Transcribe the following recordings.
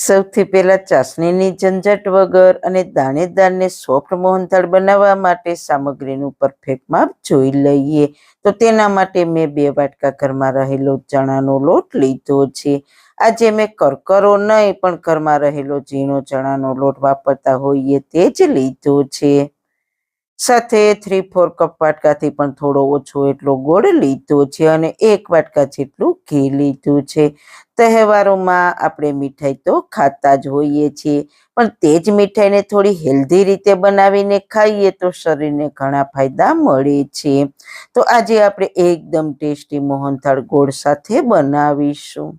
સૌથી પહેલા ચાસણીની ઝંઝટ વગર અને દાણેદારને સોફ્ટ મોહનથાળ બનાવવા માટે સામગ્રીનું પરફેક્ટ માપ જોઈ લઈએ. તો તેના માટે મેં 2 વાટકા ઘરમાં રહેલો ચણાનો લોટ લીધો છે. આજે મેં કરકરો નહીં પણ ઘરમાં રહેલો ઝીણો ચણાનો લોટ વાપરતા હોઈએ તે જ લીધો છે. સાથે 3/4 કપ વાટકાથી પણ થોડો ઓછો એટલો ગોળ લીધો છે અને 1 વાટકા જેટલું ઘી લીધું છે. તહેવારોમાં આપણે મીઠાઈ તો ખાતા જ હોઈએ છીએ, પણ તે જ મીઠાઈને થોડી હેલ્ધી રીતે બનાવીને ખાઈએ તો શરીરને ઘણા ફાયદા મળે છે. તો આજે આપણે એકદમ ટેસ્ટી મોહનથાળ ગોળ સાથે બનાવીશું.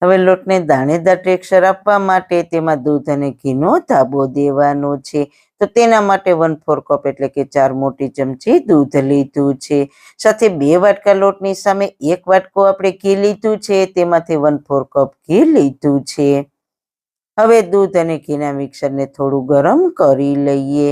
હવે લોટને દાણેદાર ટેક્સચર આપવા માટે તેમાં દૂધ અને ઘીનો ધાબો દેવાનો છે. તો તેના માટે 1/4 કપ એટલે કે 4 મોટી ચમચી દૂધ લીધું છે. સાથે 2 વાટકા લોટની સામે 1 વાટકો આપણે ઘી લીધું છે, તેમાંથી 1/4 કપ ઘી લીધું છે. હવે દૂધ અને ઘીના મિક્સરને થોડું ગરમ કરી લઈએ.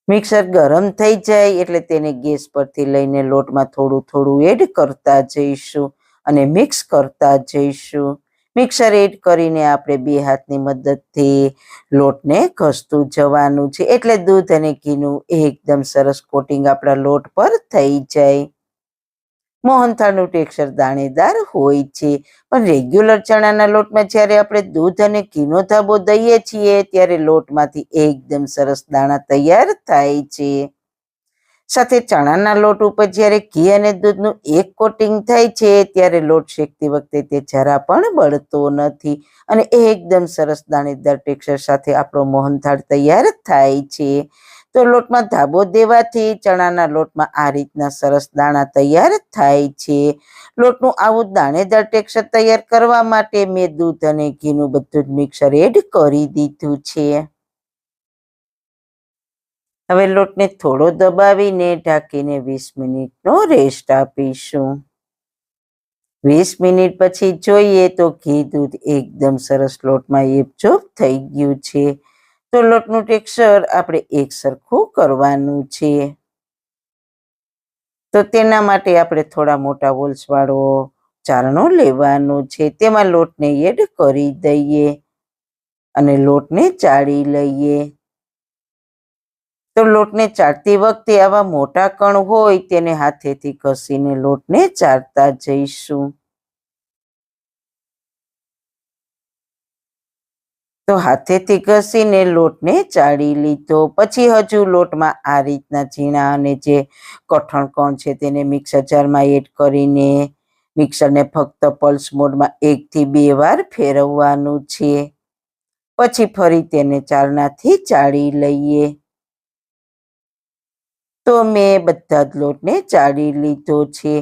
મિક્સર ગરમ થઈ જાય એટલે તેને ગેસ પરથી લઈને લોટમાં થોડું થોડું એડ કરતા જઈશું અને મિક્સ કરતા જઈશું. મિક્સર એડ કરીને આપણે 2 હાથની મદદથી લોટને ઘસતું જવાનું છે, એટલે દૂધ અને ઘીનું એકદમ સરસ કોટિંગ આપણા લોટ પર થઈ જાય. મોહનથાળનું ટેક્સચર દાણેદાર હોય છે, પણ રેગ્યુલર ચણાના લોટમાં જ્યારે આપણે દૂધ અને ઘીનો ધાબો દઈએ છીએ ત્યારે લોટમાંથી એકદમ સરસ દાણા તૈયાર થાય છે. સાથે ચણાના લોટ ઉપર જ્યારે ઘી અને દૂધનું એક કોટિંગ થાય છે ત્યારે લોટ શેકતી વખતે તે જરા પણ બળતો નથી અને એકદમ સરસ દાણેદાર ટેક્સચર સાથે આપણો મોહનથાળ તૈયાર થાય છે. તો લોટમાં ધાબો દેવાથી ચણાના લોટમાં આ રીતના સરસ દાણા તૈયાર થાય છે. લોટનું આવું દાણેદાર ટેક્સચર તૈયાર કરવા માટે મેં દૂધ અને ઘીનું બધું જ મિક્સર એડ કરી દીધું છે. હવે લોટને થોડો દબાવીને ઢાંકીને 20 મિનિટનો રેસ્ટ આપીશું. 20 મિનિટ પછી જોઈએ તો ઘી દૂધ એકદમ સરસ લોટમાં એબઝોર્બ થઈ ગયું છે. તો લોટનું ટેક્સચર આપણે એક સરખું કરવાનું છે. તો તેના માટે આપણે થોડા મોટા હોલ્સ વાળો ચારણો લેવાનો છે. તેમાં લોટને એડ કરી દઈએ અને લોટને ચાળી લઈએ. તો લોટને ચાળતી વખતે આવા મોટા કણ હોય તેને હાથેથી ઘસીને લોટને ચાળતા જઈશું. તો હાથેથી ઘસીને લોટને ચાળી લીધો. પછી હજુ લોટમાં આ રીતના ઝીણા અને જે કઠણ કણ છે તેને મિક્સર જારમાં એડ કરીને મિક્સરને ફક્ત પલ્સ મોડમાં 1 થી 2 વાર ફેરવવાનું છે. પછી ફરી તેને ચારણાથી ચાળી લઈએ. તો મેં બધા જ લોટને ચાળી લીધો છે.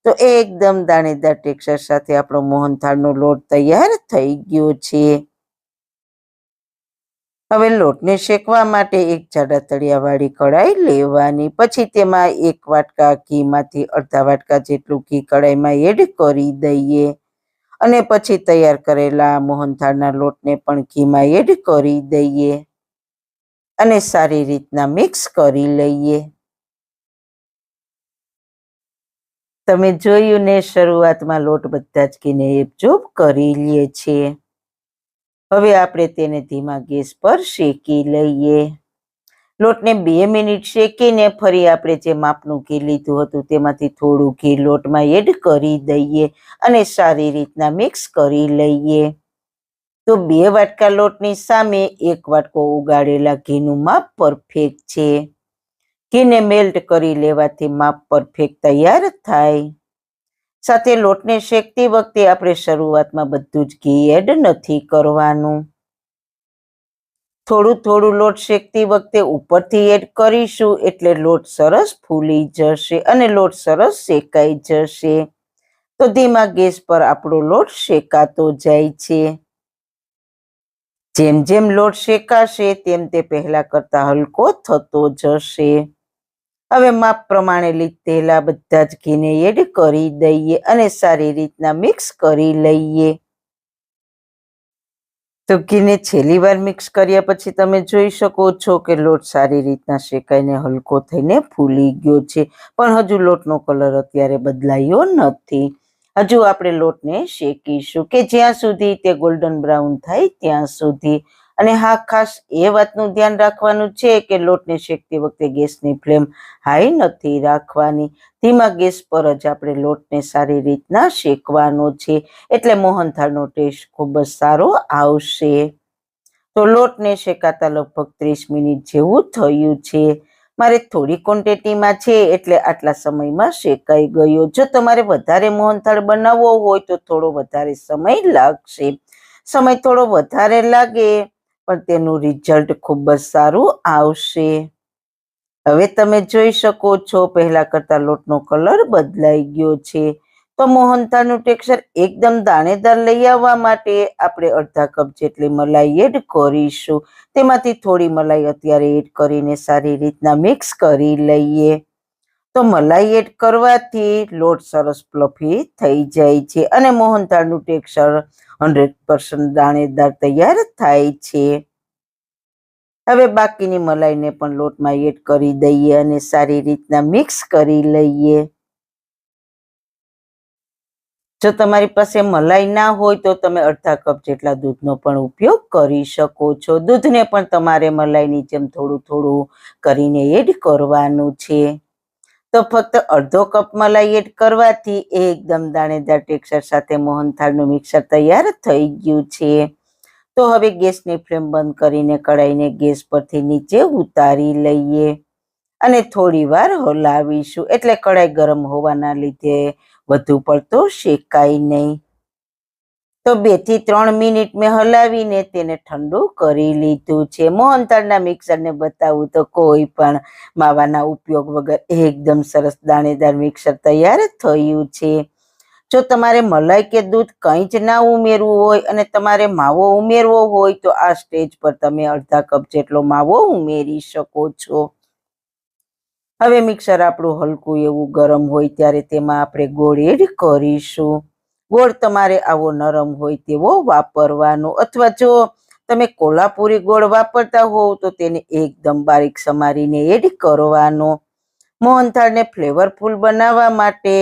તો એકદમ દાણેદાર ટેક્સચર સાથે આપણો મોહનથાળનો લોટ તૈયાર થઈ ગયો છે. હવે લોટને શેકવા માટે એક જાડા તળિયાવાળી કઢાઈ લેવાની. પછી તેમાં 1 વાટકા ઘીમાંથી અડધા વાટકા જેટલું ઘી કઢાઈમાં એડ કરી દઈએ અને પછી તૈયાર કરેલા મોહનથાળના લોટને પણ ઘીમાં એડ કરી દઈએ અને સારી રીતના મિક્સ કરી લઈએ. તમે જોયું ને, શરૂઆતમાં લોટ બધા જ ઘીને એબઝોર્બ કરી લે છે. હવે આપણે તેને ધીમા ગેસ પર શેકી લઈએ. લોટને 2 મિનિટ શેકીને ફરી આપણે જે માપનું ઘી લીધું હતું તેમાંથી થોડું ઘી લોટમાં એડ કરી દઈએ અને સારી રીતના મિક્સ કરી લઈએ. તો 2 વાટકા લોટની સામે 1 વાટકો ઉગાડેલા ઘીનું માપ પરફેક્ટ છે. ઘીને મેલ્ટ કરી લેવાથી માપ પરફેક્ટ તૈયાર થાય. સાથે લોટને શેકતી વખતે આપણે શરૂઆતમાં બધું જ ઘી એડ નથી કરવાનું. થોડું થોડું લોટ શેકતી વખતે ઉપરથી એડ કરીશું એટલે લોટ સરસ ફૂલી જશે અને લોટ સરસ શેકાઈ જશે. તો ધીમા ગેસ પર આપણો લોટ શેકાતો જાય છે. જેમ જેમ લોટ શેકાશે તેમ તે પહેલા કરતા હલકો થતો જશે. હવે માપ પ્રમાણે લીધેલા બધા જ ઘીને એડ કરી દઈએ અને સારી રીતના મિક્સ કરી લઈએ. તો ઘીને છેલ્લી વાર મિક્સ કર્યા પછી તમે જોઈ શકો છો કે લોટ સારી રીતના શેકાઈને હલકો થઈને ફૂલી ગયો છે, પણ હજુ લોટનો કલર અત્યારે બદલાયો નથી. હજુ આપણે લોટને શેકીશું કે જ્યાં સુધી તે ગોલ્ડન બ્રાઉન થાય ત્યાં સુધી. અને હા, ખાસ એ વાતનું ધ્યાન રાખવાનું છે કે લોટને શેકતી વખતે ગેસની ફ્લેમ હાઈ નથી રાખવાની. ધીમા ગેસ પર જ આપણે લોટને સારી રીતના શેકવાનો છે, એટલે મોહનથાળનો ટેસ્ટ ખૂબ જ સારો આવશે. તો લોટને શેકાતા લગભગ 30 મિનિટ જેવું થયું છે. મારે થોડી ક્વોન્ટિટીમાં છે એટલે આટલા સમયમાં શેકાઈ ગયો. જો તમારે વધારે મોહનથાળ બનાવવો હોય તો થોડો વધારે સમય લાગશે. સમય થોડો વધારે લાગે પણ તેનું રિઝલ્ટ ખૂબ જ સારું આવશે. હવે તમે જોઈ શકો છો પહેલા કરતા લોટનો કલર બદલાઈ ગયો છે. તો મોહનથાળનું ટેક્સચર એકદમ દાણેદાર લઈ આવવા માટે આપણે અડધા કપ જેટલી મલાઈ એડ કરીશું. તેમાંથી થોડી મલાઈ અત્યારે એડ કરીને સારી રીતના મિક્સ કરી લઈએ. તો મલાઈ એડ કરવાથી લોટ સરસ ફ્લફી થઈ જાય છે અને મોહનથાળનું ટેક્સચર 100% દાણેદાર તૈયાર થાય છે. હવે બાકીની મલાઈને પણ લોટમાં એડ કરી દઈએ અને સારી રીતના મિક્સ કરી લઈએ. જો તમારી પાસે મલાઈ ના હોય તો તમે અડધા કપ જેટલા દૂધનો પણ ઉપયોગ કરી શકો છો. દૂધને પણ તમારે મલાઈની જેમ થોડું થોડું કરીને એડ કરવાનું છે. તો ફક્ત અડધો કપ મલાઈ એડ કરવાથી એકદમ દાણેદાર ટેક્સચર સાથે મોહનથાળનું મિક્સર તૈયાર થઈ ગયું છે. તો હવે ગેસની ફ્લેમ બંધ કરીને કઢાઈને ગેસ પરથી નીચે ઉતારી લઈએ અને થોડી વાર હલાવીશું, એટલે કઢાઈ ગરમ હોવાના લીધે વધુ પડતો શેકાય નહીં. તો 2 થી 3 મિનિટ મેં હલાવીને તેને ઠંડુ કરી લીધું છે. મોહનથાળના મિક્સરને બતાવું તો કોઈ પણ માવાના ઉપયોગ વગર એકદમ સરસ દાણેદાર મિક્સર તૈયાર થયું છે. જો તમારે મલાઈ કે દૂધ કંઈ જ ના ઉમેરવું હોય અને તમારે માવો ઉમેરવો હોય તો આ સ્ટેજ પર તમે અડધા કપ જેટલો માવો ઉમેરી શકો છો. હવે મિક્સર આપણું હલકું એવું ગરમ હોય ત્યારે તેમાં આપણે ગોળ એડ કરીશું. ગોળ તમારે આવો નરમ હોય તેવો વાપરવાનો, અથવા જો તમે કોલ્હાપુરી ગોળ વાપરતા હોવ તો તેને એકદમ બારીક સમારીને એડ કરવાનો. મોહનથાળને ફ્લેવરફુલ બનાવવા માટે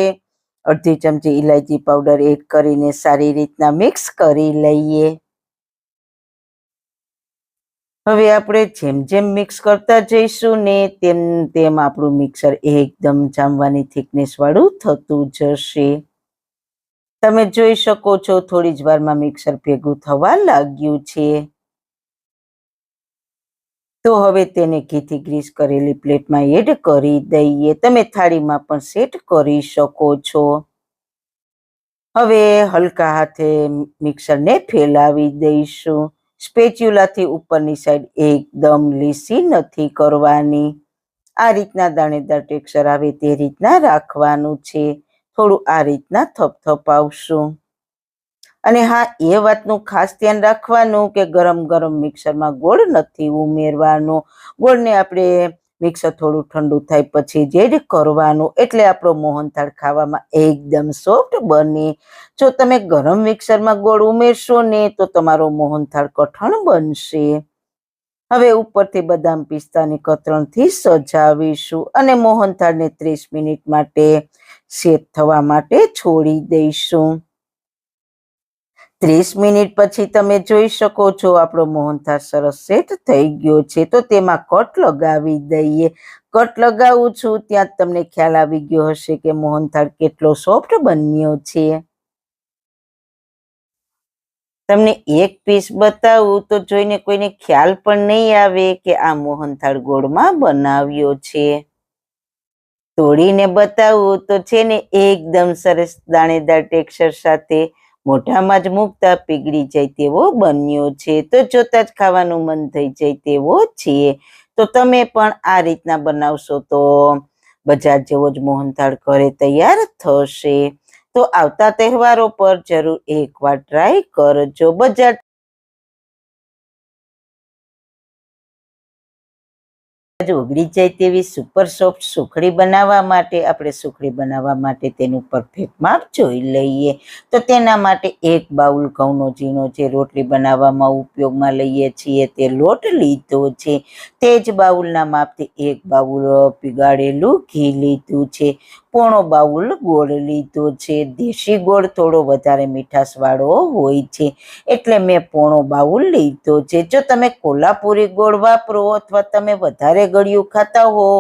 અડધી ચમચી ઇલાયચી પાવડર એડ કરીને સારી રીતના મિક્સ કરી લઈએ. હવે આપણે જેમ જેમ મિક્સ કરતા જઈશું ને તેમ તેમ આપણું મિક્સર એકદમ જામવાની થિકનેસ વાળું થતું જશે. તમે જોઈ શકો છો થોડી જ વારમાં મિક્સર ભેગું થવા લાગ્યું છે. તો હવે તેને ઘીથી ગ્રીસ કરેલી પ્લેટમાં એડ કરી દઈએ. તમે થાળીમાં પણ સેટ કરી શકો છો. હવે હલકા હાથે મિક્સરને ફેલાવી દઈશું. સ્પેચ્યુલાથી ઉપરની સાઈડ એકદમ લીસી નથી કરવાની. આ રીતના દાણેદાર ટેક્સચર આવે તે રીતના રાખવાનું છે. થોડું આ રીતના થપથપાવશું. અને હા, એ વાતનું ખાસ ધ્યાન રાખવાનું કે ગરમ ગરમ મિક્સરમાં ગોળ નથી ઉમેરવાનો. ગોળને આપણે મિક્સર થોડું ઠંડુ થાય પછી જ એડ કરવાનું, એટલે આપણો મોહનથાળ ખાવામાં એકદમ સોફ્ટ બને. જો તમે ગરમ મિક્સરમાં ગોળ ઉમેરશો ને તો તમારો મોહનથાળ કઠણ બનશે. હવે ઉપરથી બદામ પિસ્તાની કતરણથી સજાવીશું અને મોહનથાળને 30 મિનિટ માટે સેટ થવા માટે છોડી દઈશું. 30 મિનિટ પછી તમે જોઈ શકો છો આપણો મોહનથાળ સરસ સેટ થઈ ગયો છે. તો તેમાં કટ લગાવી દઈએ. કટ લગાવું છું ત્યાં તમને ખ્યાલ આવી ગયો હશે કે મોહનથાળ કેટલો સોફ્ટ બન્યો છે. તમને એક પીસ બતાવું તો જોઈને કોઈને ખ્યાલ પણ નહીં આવે કે આ મોહનથાળ ગોળમાં બનાવ્યો છે. તોડીને બતાવું તો છે ને એકદમ સરસ દાણેદાર ટેક્સચર સાથે મોઢામાં જ મૂકતા પીગળી જાય તેવો બન્યો છે. તો જોતા જ ખાવાનું મન થઈ જાય તેવો છે. તો તમે પણ આ રીતના બનાવશો તો બજાર જેવો જ મોહનથાળ ઘરે તૈયાર થશે. તો આવતા તહેવારો પર જરૂર એકવાર ટ્રાય કરજો. બજાર ઓગળી જાય તેવી સુપર સોફ્ટ સુખડી બનાવવા માટે તેનું પરફેક્ટ માપ જોઈ લઈએ. તો તેના માટે 1 બાઉલ ઘઉંનો ઝીણો જે રોટલી બનાવવામાં ઉપયોગમાં લઈએ છીએ તે લોટ લીધો છે. તે જ બાઉલના માપથી 1 બાઉલ પીગાળેલું ઘી લીધું છે. પોણો બાઉલ ગોળ લીધો છે. દેશી ગોળ થોડો વધારે મીઠાશવાળો હોય છે એટલે મેં પોણો બાઉલ લીધો છે. જો તમે કોલ્હાપુરી ગોળ વાપરો અથવા તમે વધારે ગળ્યું ખાતા હો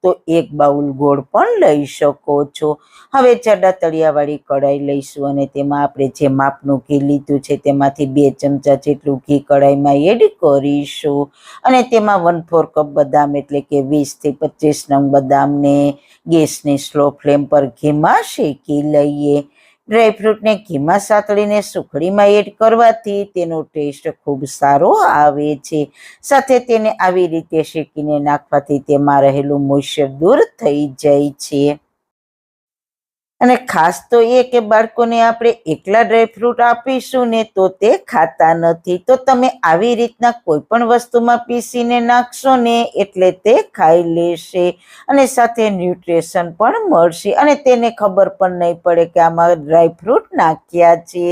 તો 1 બાઉલ ગોળ પણ લઈ શકો છો. હવે જાડા તળિયાવાળી કઢાઈ લઈશું અને તેમાં આપણે જે માપનું ઘી લીધું છે તેમાંથી 2 ચમચા જેટલું ઘી કઢાઈમાં એડ કરીશું અને તેમાં 1/4 કપ બદામ એટલે કે 20 થી 25 નંગ બદામને ગેસની સ્લો ફ્લેમ પર ઘીમાં શેકી લઈએ. ડ્રાયફ્રૂટને ઘીમાં સાતળીને સુખડીમાં એડ કરવાથી તેનો ટેસ્ટ ખૂબ સારો આવે છે. સાથે તેને આવી રીતે શેકીને નાખવાથી તેમાં રહેલું મોઇશ્ચર દૂર થઈ જાય છે. અને ખાસ તો એ કે બાળકોને આપણે એકલા ડ્રાયફ્રૂટ આપીશું ને તો તે ખાતા નથી. તો તમે આવી રીતના કોઈ પણ વસ્તુમાં પીસીને નાખશો ને એટલે તે ખાઈ લેશે અને સાથે ન્યુટ્રિશન પણ મળશે અને તેને ખબર પણ નહીં પડે કે આમાં ડ્રાયફ્રૂટ નાખ્યા છે.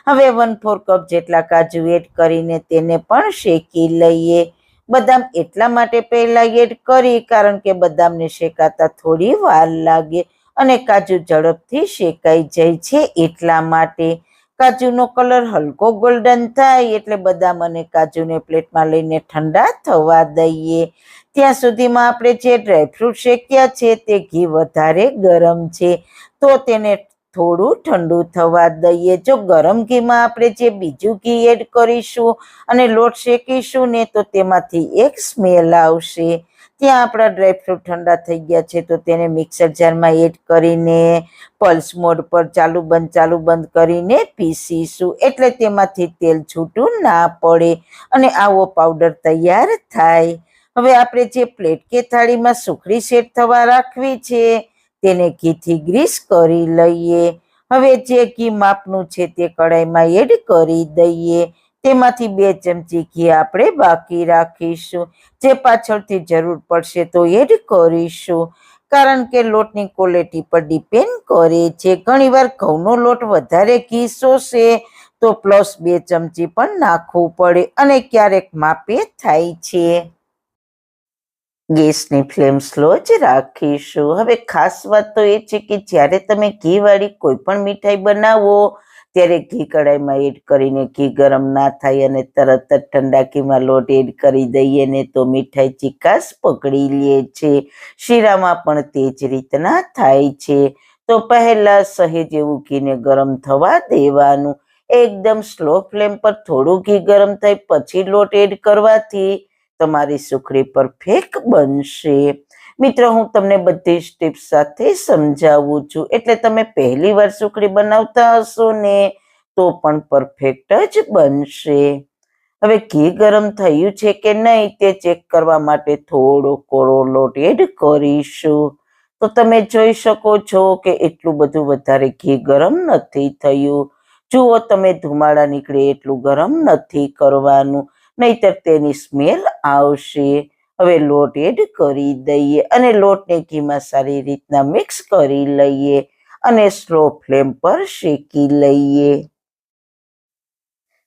હવે 1/4 કપ જેટલા કાજુ એડ કરીને તેને પણ શેકી લઈએ. બદામ એટલા માટે પહેલા એડ કરી કારણ કે બદામને શેકાતા થોડી વાર લાગે અને કાજુ ઝડપથી શેકાઈ જાય છે એટલા માટે. કાજુનો કલર હલકો ગોલ્ડન થાય એટલે બદામ અને કાજુને પ્લેટમાં લઈને ઠંડા થવા દઈએ. ત્યાં સુધીમાં આપણે જે ડ્રાયફ્રૂટ શેક્યા છે તે ઘી વધારે ગરમ છે તો તેને થોડું ઠંડુ થવા દઈએ. જો ગરમ ઘીમાં આપણે જે બીજું ઘી એડ કરીશું અને લોટ શેકીશું ને તો તેમાંથી એક સ્મેલ આવશે. ત્યાં આપણા ડ્રાયફ્રૂટ ઠંડા થઈ ગયા છે તો તેને મિક્સર જારમાં એડ કરીને પલ્સ મોડ પર ચાલુ બંધ કરીને પીસીશું એટલે તેમાંથી તેલ છૂટું ના પડે અને આવો પાવડર તૈયાર થાય. હવે આપણે જે પ્લેટ કે થાળીમાં સુખડી સેટ થવા રાખવી છે તેને ઘીથી ગ્રીસ કરી લઈએ. હવે જે ઘી માપનું છે તે કઢાઈમાં એડ કરી દઈએ. તેમાંથી 2 ચમચી ઘી આપણે બાકી રાખીશું. જે પાછળથી જરૂર પડશે તો એડ કરીશું કારણ કે લોટની ક્વોલિટી પર ડિપેન્ડ કરે છે. ઘણીવાર ઘઉંનો લોટ વધારે ઘી શોષે તો +2 ચમચી પણ નાખવું પડે અને ક્યારેક માપે થાય છે. ગેસની ફ્લેમ સ્લો જ રાખીશું. હવે ખાસ વાત તો એ છે કે જ્યારે તમે ઘીવાળી કોઈ પણ મીઠાઈ બનાવો ત્યારે ઘી કઢાઈમાં એડ કરીને ઘી ગરમ ના થાય અને તરત જ ઠંડા ઘીમાં લોટ એડ કરી દઈએ ને તો મીઠાઈ ચીકાશ પકડી લે છે. શીરામાં પણ તે જ રીતના થાય છે. તો પહેલા સહેજ એવું ઘીને ગરમ થવા દેવાનું. એકદમ સ્લો ફ્લેમ પર થોડું ઘી ગરમ થાય પછી લોટ એડ કરવાથી તમારી સુખડી પરફેક્ટ બનશે. મિત્રો, હું તમને બધી જ ટિપ્સ સાથે સમજાવું છું એટલે તમે પહેલી વાર સુખડી બનાવતા હશો ને તો પણ પરફેક્ટ જ બનશે. હવે ઘી ગરમ થયું છે કે નહીં તે ચેક કરવા માટે થોડો કોરો લોટ એડ કરીશું. તો તમે જોઈ શકો છો કે એટલું બધું વધારે ઘી ગરમ નથી થયું. જુઓ, તમે ધુમાડા નીકળે એટલું ગરમ નથી કરવાનું નહીતર તેની સ્મેલ આવશે. હવે લોટ એડ કરી દઈએ અને લોટને ઘીમાં સારી રીતના મિક્સ કરી લઈએ અને સ્લો ફ્લેમ પર શેકી લઈએ.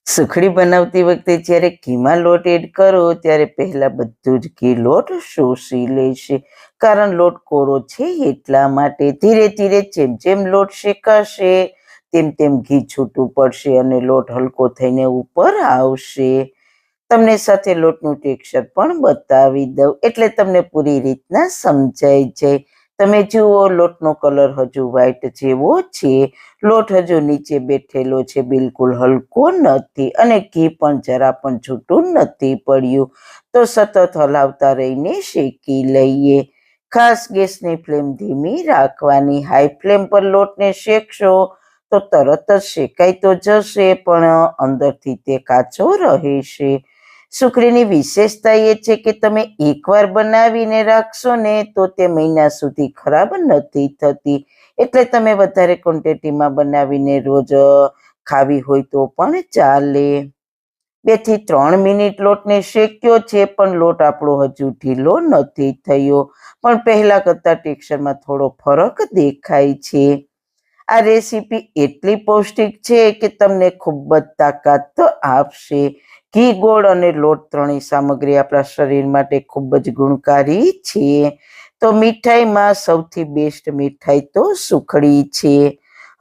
સુખડી બનાવતી વખતે જ્યારે ઘીમાં લોટ એડ કરો ત્યારે પહેલા બધું જ ઘી લોટ શોષી લેશે કારણ લોટ કોરો છે એટલા માટે. ધીરે ધીરે જેમ જેમ લોટ શેકાશે તેમ તેમ ઘી છૂટું પડશે અને લોટ હલકો થઈને ઉપર આવશે. તમને સાથે લોટનું ટેક્સચર પણ બતાવી દઉં એટલે તમને પૂરી રીતના સમજાઈ જાય. તમે જુઓ, લોટનો કલર હજુ વ્હાઈટ જેવો છે. લોટ હજુ નીચે બેઠેલો છે, બિલકુલ હલકો નથી અને ઘી પણ જરા પણ છૂટું નથી પડ્યું. તો સતત હલાવતા રહીને શેકી લઈએ. ખાસ ગેસની ફ્લેમ ધીમી રાખવાની. હાઈ ફ્લેમ પર લોટને શેકશો તો તરત જ શેકાઈ તો જશે પણ અંદરથી તે કાચો રહેશે. સુખડીની વિશેષતા એ છે કે તમે એકવાર બનાવીને રાખશો ને તો તે મહિના સુધી ખરાબ નથી થતી. એટલે તમે વધારે ક્વોન્ટિટીમાં બનાવીને રોજ ખાવી હોય તો પણ ચાલે. 2 થી 3 મિનિટ લોટને શેક્યો છે પણ લોટ આપણો હજુ ઢીલો નથી થયો પણ પહેલા કરતા ટેક્સચરમાં થોડો ફરક દેખાય છે. આ રેસીપી એટલી પૌષ્ટિક છે કે તમને ખૂબ જ તાકાત આપશે. ઘી, ગોળ અને લોટ ત્રણેય સામગ્રી આપણા શરીર માટે ખૂબ જ ગુણકારી છે. તો મીઠાઈમાં સૌથી બેસ્ટ મીઠાઈ તો સુખડી છે.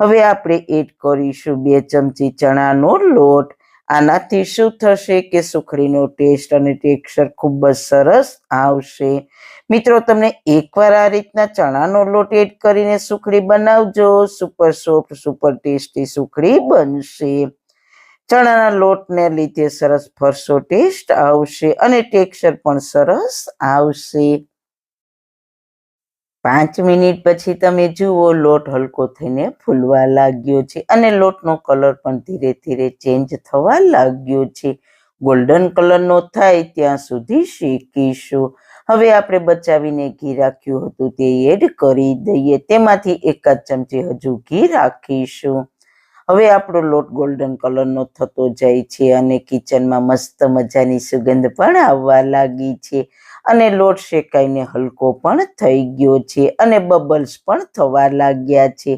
હવે આપણે એડ કરીશું 2 ચમચી ચણાનો લોટ. આનાથી શું થશે કે સુખડીનો ટેસ્ટ અને ટેક્સચર ખૂબ જ સરસ આવશે. મિત્રો, તમને એકવાર આ રીતના ચણાનો લોટ એડ કરીને સુખડી બનાવજો, સુપર સોફ્ટ સુપર ટેસ્ટી સુખડી બનશે. ચણાના લોટને લીધે સરસ ફરસો ટેસ્ટ આવશે અને ટેક્સચર પણ સરસ આવશે. 5 મિનિટ પછી તમે જુઓ લોટ હલકો થઈને ફૂલવા લાગ્યો છે અને લોટનો કલર પણ ધીરે ધીરે ચેન્જ થવા લાગ્યો છે. ગોલ્ડન કલરનો થાય ત્યાં સુધી શેકીશું. હવે આપણે બચાવીને ઘી રાખ્યું હતું તે એડ કરી દઈએ. તેમાંથી 1 ચમચી હજુ ઘી રાખીશું. હવે આપણો લોટ ગોલ્ડન કલરનો થતો જાય છે અને કિચનમાં મસ્ત મજાની સુગંધ પણ આવવા લાગી છે અને લોટ શેકાઈને હલકો પણ થઈ ગયો છે અને બબલ્સ પણ થવા લાગ્યા છે.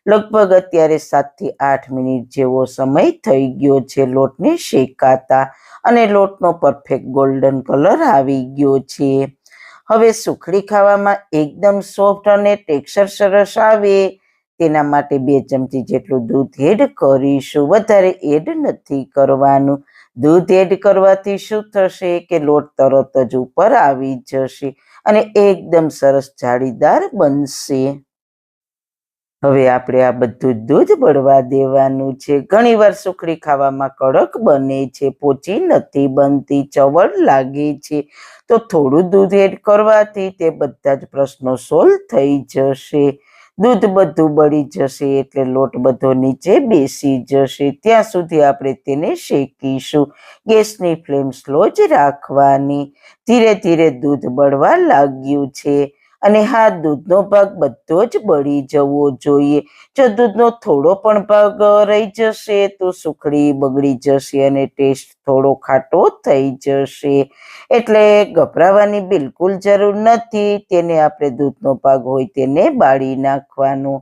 લગભગ અત્યારે 7 થી 8 મિનિટ જેવો સમય થઈ ગયો છે લોટને શેકાતા અને લોટનો પરફેક્ટ ગોલ્ડન કલર આવી ગયો છે. હવે સુખડી ખાવામાં એકદમ સોફ્ટ અને ટેક્સચર સરસ આવે તેના માટે 2 ચમચી જેટલું દૂધ એડ કરીશું. વધારે એડ નથી કરવાનું. દૂધ એડ કરવાથી શું થશે કે લોટ તરત જ ઉપર આવી જશે અને એકદમ સરસ જાળીદાર બનશે. હવે આપણે આ બધું જ દૂધ બળવા દેવાનું છે. ઘણીવાર સુખડી ખાવામાં કડક બને છે, પોચી નથી બનતી, ચવડ લાગે છે. તો થોડું દૂધ એડ કરવાથી તે બધા જ પ્રશ્નો સોલ્વ થઈ જશે. દૂધ બધું બળી જશે એટલે લોટ બધો નીચે બેસી જશે. ત્યાં સુધી આપણે તેને શેકીશું. ગેસની ફ્લેમ સ્લો જ રાખવાની. ધીરે ધીરે દૂધ બળવા લાગ્યું છે અને હા, દૂધનો ભાગ બધો જ બળી જવો જોઈએ. જો દૂધનો થોડો પણ ભાગ રહી જશે તો સુખડી બગડી જશે અને ટેસ્ટ થોડો ખાટો થઈ જશે. એટલે ગભરાવાની બિલકુલ જરૂર નથી. તેને આપણે દૂધનો ભાગ હોય તેને બાળી નાખવાનો.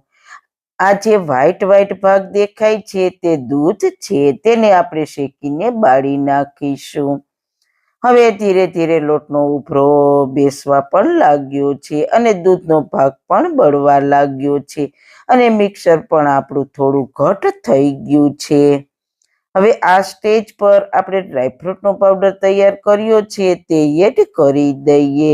આ જે વ્હાઈટ ભાગ દેખાય છે તે દૂધ છે. તેને આપણે શેકીને બાળી નાખીશું. હવે ધીરે ધીરે લોટનો ઉભરો બેસવા પણ લાગ્યો છે અને દૂધનો ભાગ પણ બળવા લાગ્યો છે અને મિક્સર પણ આપણું થોડું ઘટ થઈ ગયું છે. હવે આ સ્ટેજ પર આપણે ડ્રાયફ્રૂટનો પાવડર તૈયાર કર્યો છે તે એડ કરી દઈએ.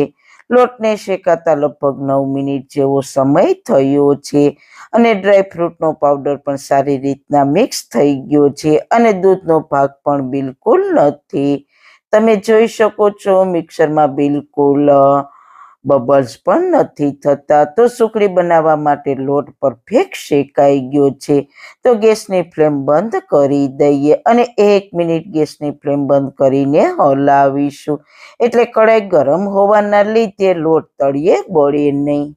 લોટને શેકાતા લગભગ 9 મિનિટ જેવો સમય થયો છે અને ડ્રાયફ્રૂટનો પાવડર પણ સારી રીતના મિક્સ થઈ ગયો છે અને દૂધનો ભાગ પણ બિલકુલ નથી. તમે જોઈ શકો છો મિક્સરમાં બિલકુલ બબલ્સ પણ નથી થતા. તો સુખડી બનાવવા માટે લોટ પરફેક્ટ શેકાઈ ગયો છે. તો ગેસની ફ્લેમ બંધ કરી દઈએ અને 1 મિનિટ ગેસની ફ્લેમ બંધ કરીને હલાવીશું. એટલે કડાઈ ગરમ હોવાના લીધે લોટ તળિયે બળે નહીં.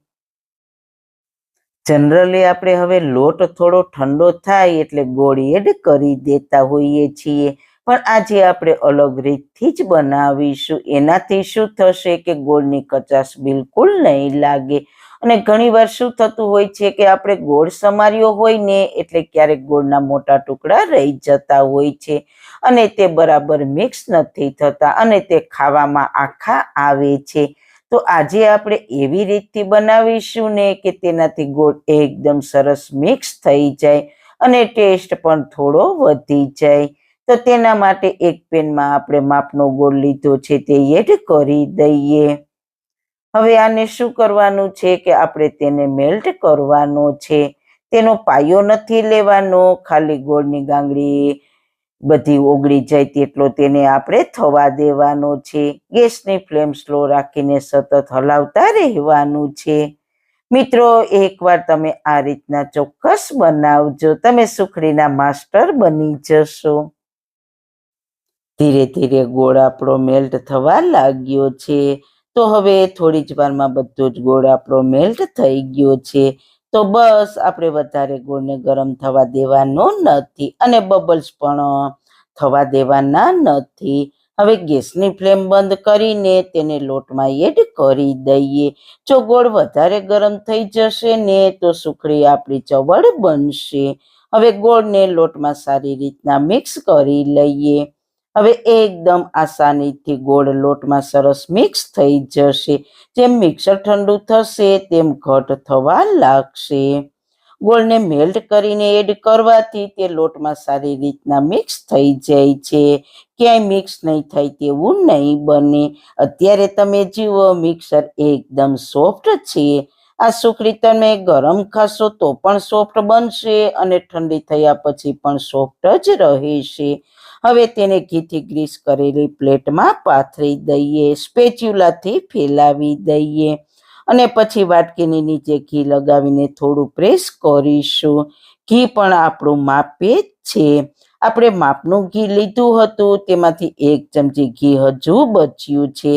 જનરલી આપણે હવે લોટ થોડો ઠંડો થાય એટલે ગોળ એડ કરી દેતા હોઈએ છીએ, પણ આજે આપણે અલગ રીતથી જ બનાવીશું. એનાથી શું થશે કે ગોળની કચાશ બિલકુલ નહીં લાગે. અને ઘણીવાર શું થતું હોય છે કે આપણે ગોળ સમાર્યો હોય ને એટલે ક્યારેક ગોળના મોટા ટુકડા રહી જતા હોય છે અને તે બરાબર મિક્સ નથી થતા અને તે ખાવામાં આખા આવે છે. તો આજે આપણે એવી રીતથી બનાવીશું ને કે તેનાથી ગોળ એકદમ સરસ મિક્સ થઈ જાય અને ટેસ્ટ પણ થોડો વધી જાય. તો તેના માટે એક પેનમાં આપણે માપનો ગોળ લીધો છે તે એડ કરી દઈએ. હવે આને શું કરવાનું છે કે આપણે તેને મેલ્ટ કરવાનો છે. તેનો પાયો નથી લેવાનો, ખાલી ગોળની ગાંગડી બધી ઓગળી જાય તેટલો તેને આપણે થવા દેવાનો છે. ગેસની ફ્લેમ સ્લો રાખીને સતત હલાવતા રહેવાનું છે. મિત્રો, એકવાર તમે આ રીતના ચોક્કસ બનાવજો. તમે સુખડીના માસ્ટર બની જશો. ધીરે ધીરે ગોળ આપણો મેલ્ટ થવા લાગ્યો છે. તો હવે થોડી જ વારમાં બધો જ ગોળ આપણો મેલ્ટ થઈ ગયો છે. તો બસ આપણે વધારે ગોળને ગરમ થવા દેવાનો નથી અને બબલ્સ પણ થવા દેવાના નથી. હવે ગેસની ફ્લેમ બંધ કરીને તેને લોટમાં એડ કરી દઈએ. જો ગોળ વધારે ગરમ થઈ જશે ને તો સુખડી આપણી ચવડ બનશે. હવે ગોળને લોટમાં સારી રીતના મિક્સ કરી લઈએ હવે એકદમ આસાનીથી ગોળ લોટમાં સરસ મિક્સ થઈ જશે. જેમ મિક્સર ઠંડુ થશે તેમ ઘટ થવા લાગશે. ગોળને મેલ્ટ કરીને એડ કરવાથી તે લોટમાં સારી રીતના મિક્સ થઈ જાય છે. ક્યાંય મિક્સ નહીં થાય તેવું નહીં બને. અત્યારે તમે જુઓ મિક્સર એકદમ સોફ્ટ છે. આ સુખડી તમે ગરમ ખાશો તો પણ સોફ્ટ બનશે અને ઠંડી થયા પછી પણ સોફ્ટ જ રહેશે. હવે તેને ઘીથી ગ્રીસ કરેલી પ્લેટમાં પાથરી દઈએ. સ્પેચ્યુલાથી ફેલાવી દઈએ અને પછી વાટકીની નીચે ઘી લગાવીને થોડું પ્રેસ કરીશું. ઘી પણ આપણું માપે જ છે. આપણે માપનું ઘી લીધું હતું તેમાંથી 1 ચમચી ઘી હજુ બચ્યું છે.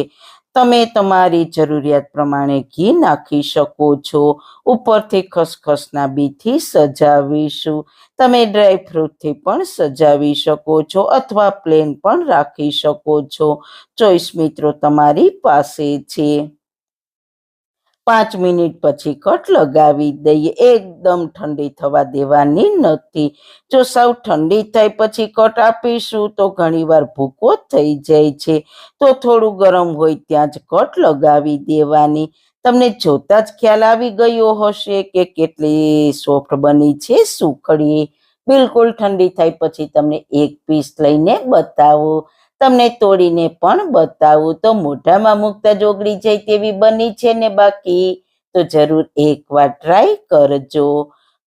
તમે તમારી જરૂરિયાત પ્રમાણે ઘી નાખી શકો છો. ઉપરથી ખસખસના બીથી સજાવીશું. તમે ડ્રાયફ્રૂટથી પણ સજાવી શકો છો અથવા પ્લેન પણ રાખી શકો છો. ચોઈસ મિત્રો તમારી પાસે છે. 5 મિનિટ પછી કટ લગાવી દઈએ. એકદમ ઠંડી થવા દેવાની નથી. જો સાવ ઠંડી થાય પછી કટ આપીશું તો ઘણીવાર ભૂકો થઈ જાય છે. તો થોડું ગરમ હોય ત્યાં જ કટ લગાવી દેવાની. તમને જોતા જ ખ્યાલ આવી ગયો હશે કે કેટલી સોફ્ટ બની છે સુખડી. બિલકુલ ઠંડી થાય પછી તમને એક પીસ લઈને બતાવું. તમને તોડીને પણ બતાવું તો મોઢામાં મૂકતા જ ઓગળી જાય તેવી બની છે ને બાકી. તો જરૂર એકવાર ટ્રાય કરજો.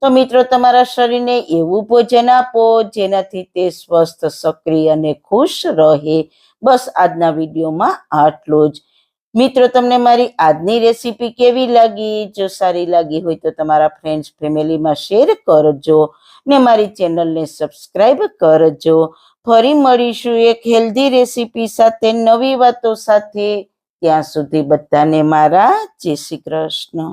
તો મિત્રો તમારા શરીરને એવું ભોજન આપો જેનાથી તે સ્વસ્થ, સક્રિય અને ખુશ રહે. બસ આજના વિડીયોમાં આટલું જ. મિત્રો તમને મારી આજની રેસીપી કેવી લાગી? જો સારી લાગી હોય તો તમારા ફ્રેન્ડ્સ ફેમિલીમાં શેર કરજો ને મારી ચેનલને સબસ્ક્રાઈબ કરજો. ફરી મળીશું એક હેલ્ધી રેસીપી સાથે, નવી વાતો સાથે. ત્યાં સુધી બધાને મારા જય શ્રી કૃષ્ણ.